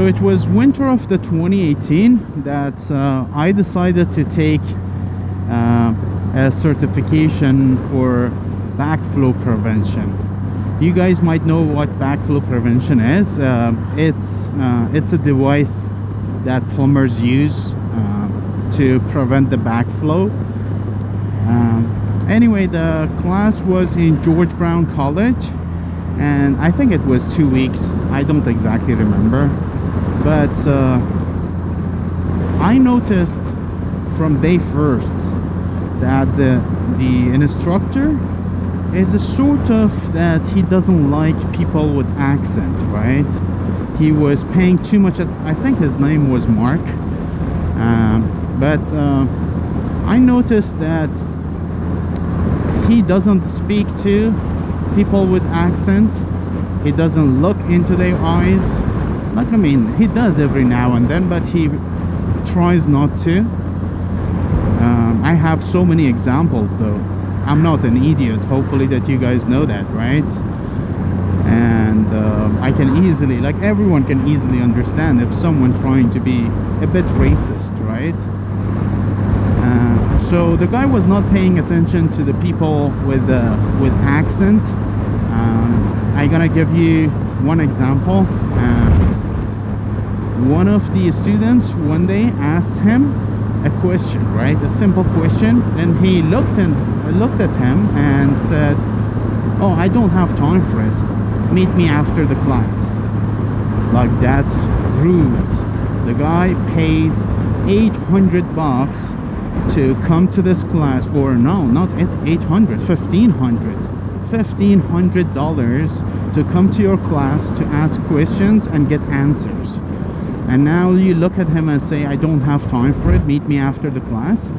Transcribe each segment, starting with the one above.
it was winter of the 2018 that I decided to take a certification for backflow prevention. You guys might know what backflow prevention is. It's a device that plumbers use to prevent the backflow. Anyway, the class was in George Brown College, and I think it was 2 weeks. I don't exactly remember, but I noticed from day first that the instructor is a sort of that he doesn't like people with accent, right? He was paying too much I think his name was Mark, but I noticed that he doesn't speak to people with accent. He doesn't look into their eyes. Like, I mean, he does every now and then, but he tries not to. I have so many examples though. I'm not an idiot. Hopefully that you guys know that, right? And I can easily, like everyone can easily understand if someone trying to be a bit racist, right? So the guy was not paying attention to the people with accent. I'm gonna give you one example. One of the students one day asked him a question, right? A simple question, and he looked at him and said, "Oh, I don't have time for it. Meet me after the class." Like, that's rude. The guy pays $800 to come to this class, or no, not $800, $1,500 to come to your class to ask questions and get answers. And now you look at him and say, "I don't have time for it, meet me after the class."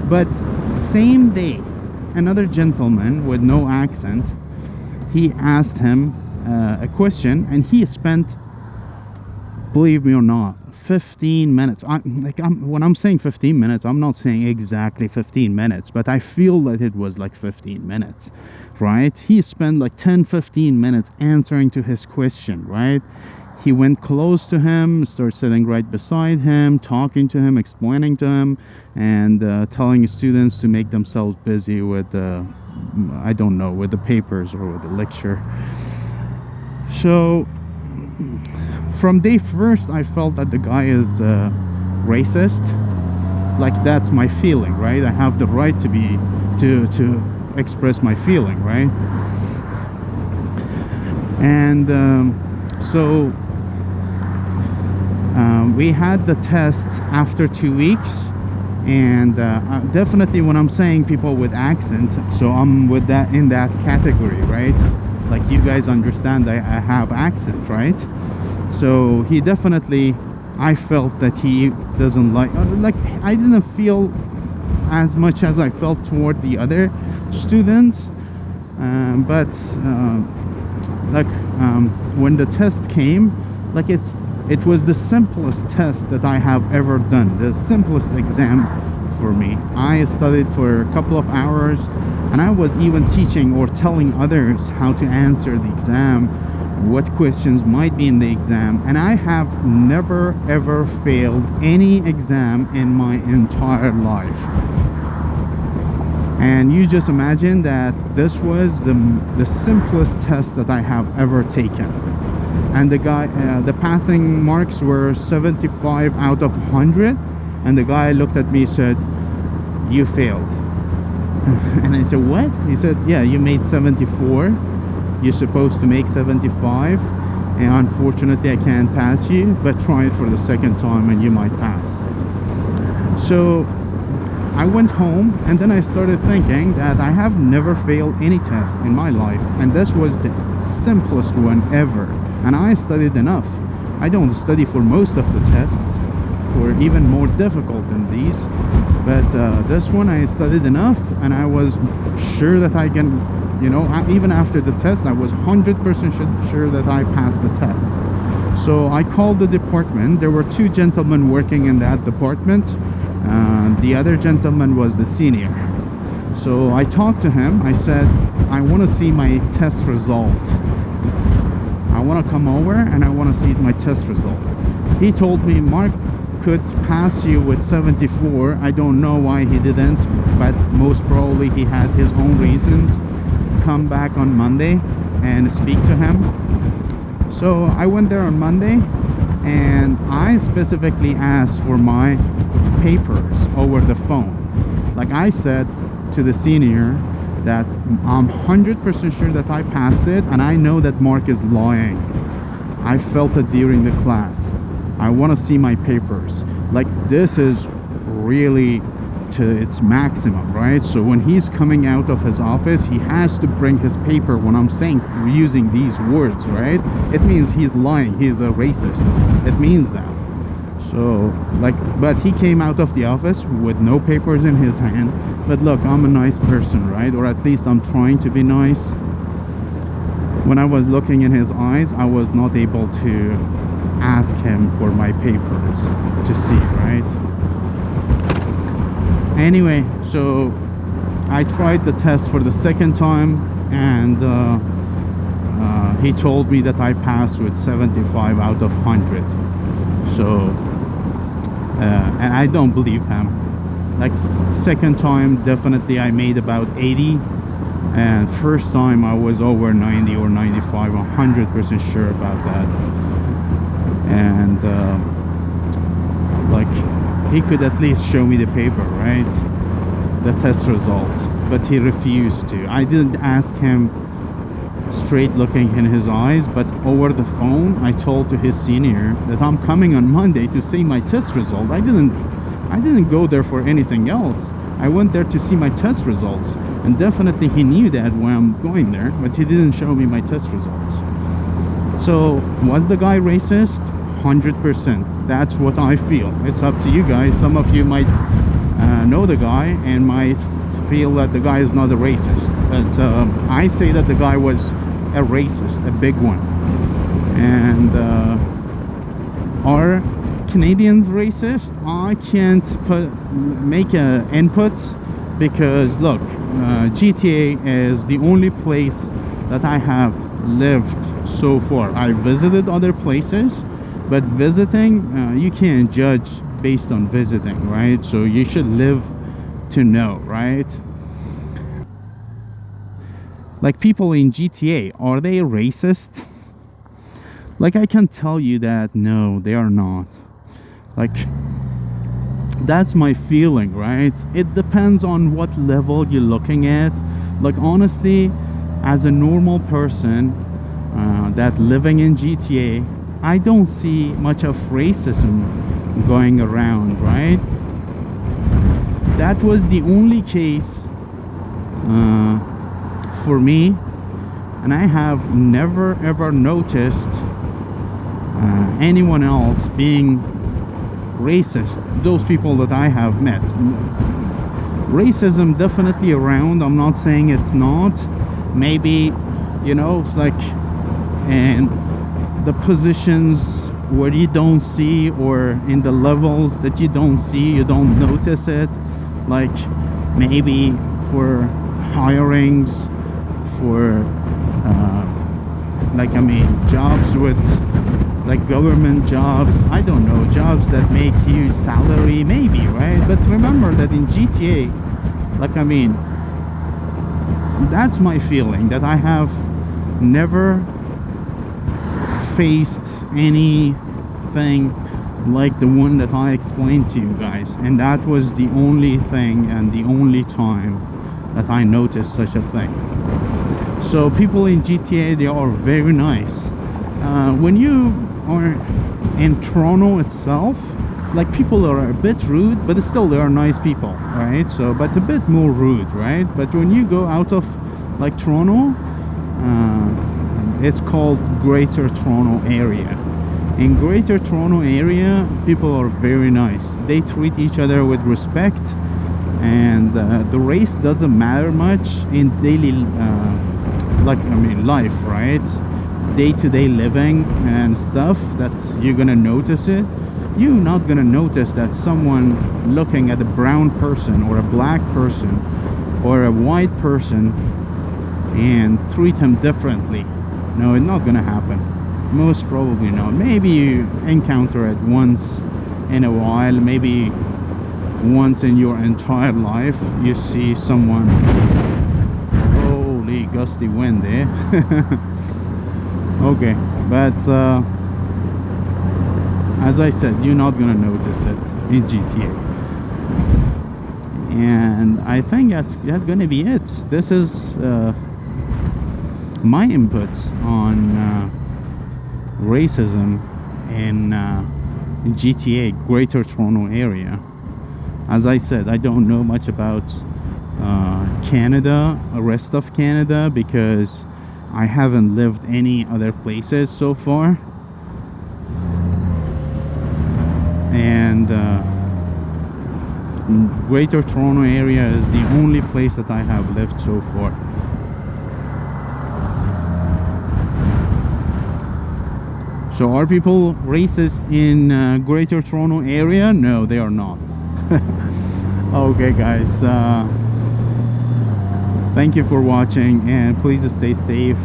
But same day, another gentleman with no accent, he asked him a question, and he spent, believe me or not, 15 minutes. When I'm saying 15 minutes, I'm not saying exactly 15 minutes, but I feel that it was like 15 minutes, right? He spent like 10-15 minutes answering to his question, right? He went close to him, started sitting right beside him, talking to him, explaining to him, and telling students to make themselves busy with I don't know, with the papers or with the lecture. So from day first, I felt that the guy is racist. Like, that's my feeling, right? I have the right to be to express my feeling, right? And so we had the test after 2 weeks, and definitely when I'm saying people with accent, so I'm with that, in that category, right? Like, you guys understand I have accent, right? So he definitely, I felt that he doesn't like I didn't feel as much as I felt toward the other students, but when the test came, like, it was the simplest test that I have ever done, the simplest exam for me. I studied for a couple of hours, and I was even teaching or telling others how to answer the exam, what questions might be in the exam, and I have never ever failed any exam in my entire life. And you just imagine that this was the simplest test that I have ever taken. And the guy, the passing marks were 75 out of 100, and the guy looked at me and said, "You failed." And I said, "What?" He said, "Yeah, you made 74. You're supposed to make 75, and unfortunately I can't pass you, but try it for the second time and you might pass." So I went home, and then I started thinking that I have never failed any test in my life, and this was the simplest one ever. And I studied enough. I don't study for most of the tests, for even more difficult than these, but this one I studied enough, and I was sure that I can, you know, even after the test I was 100% sure that I passed the test. So I called the department. There were two gentlemen working in that department. The other gentleman was the senior. So I talked to him. I said, "I want to see my test result. I want to come over and I want to see my test result." He told me Mark could pass you with 74. I don't know why he didn't, but most probably he had his own reasons. Come back on Monday and speak to him. So I went there on Monday, and I specifically asked for my papers over the phone. Like I said to the senior that I'm 100% sure that I passed it, and I know that Mark is lying. I felt it during the class. I want to see my papers. Like, this is really to its maximum, right? So when he's coming out of his office, he has to bring his paper. When I'm saying using these words, right, it means he's lying, he's a racist. It means that. So like, but he came out of the office with no papers in his hand. But look, I'm a nice person, right? Or at least I'm trying to be nice. When I was looking in his eyes, I was not able to ask him for my papers to see, right? Anyway, so I tried the test for the second time, and he told me that I passed with 75 out of 100. So and I don't believe him. Like, second time definitely I made about 80, and first time I was over 90 or 95. 100% sure about that. And like, he could at least show me the paper, right, the test results, but he refused to. I didn't ask him straight looking in his eyes, but over the phone I told to his senior that I'm coming on Monday to see my test result. I didn't go there for anything else. I went there to see my test results, and definitely he knew that when I'm going there, but he didn't show me my test results. So was the guy racist? 100%. That's what I feel. It's up to you guys. Some of you might know the guy and might feel that the guy is not a racist, but I say that the guy was a racist, a big one. And are Canadians racist? I can't make an input, because look, GTA is the only place that I have lived so far. I visited other places, but visiting, you can't judge based on visiting, right? So you should live to know, right? Like, people in GTA, are they racist? Like, I can tell you that no, they are not. Like, that's my feeling, right? It depends on what level you're looking at. Like, honestly, as a normal person that living in GTA, I don't see much of racism going around, right? That was the only case for me, and I have never ever noticed anyone else being racist. Those people that I have met, racism definitely around. I'm not saying it's not. Maybe, you know, it's like, and the positions where you don't see, or in the levels that you don't see, you don't notice it. Like, maybe for hirings, for like, I mean, jobs with, like, government jobs, I don't know, jobs that make huge salary, maybe, right? But remember that in GTA, like, I mean, that's my feeling, that I have never faced anything like the one that I explained to you guys, and that was the only thing and the only time that I noticed such a thing. So people in GTA, they are very nice. When you are in Toronto itself, like, people are a bit rude, but still they are nice people, right? So, but a bit more rude, right? But when you go out of, like, Toronto, it's called Greater Toronto Area. In Greater Toronto Area, people are very nice. They treat each other with respect, and the race doesn't matter much in daily like, I mean, life, right? Day-to-day living and stuff, that you're gonna notice it. You're not gonna notice that someone looking at a brown person or a black person or a white person and treat him differently. No, it's not gonna happen. Most probably not. Maybe you encounter it once in a while, maybe once in your entire life you see someone. Holy gusty wind there. Okay, but as I said, you're not gonna notice it in GTA. And I think that's gonna be it. This is my input on racism in GTA, Greater Toronto area. As I said, I don't know much about Canada, the rest of Canada, because I haven't lived any other places so far. And Greater Toronto area is the only place that I have lived so far. So are people racist in Greater Toronto area? No, they are not. Okay guys, thank you for watching, and please stay safe.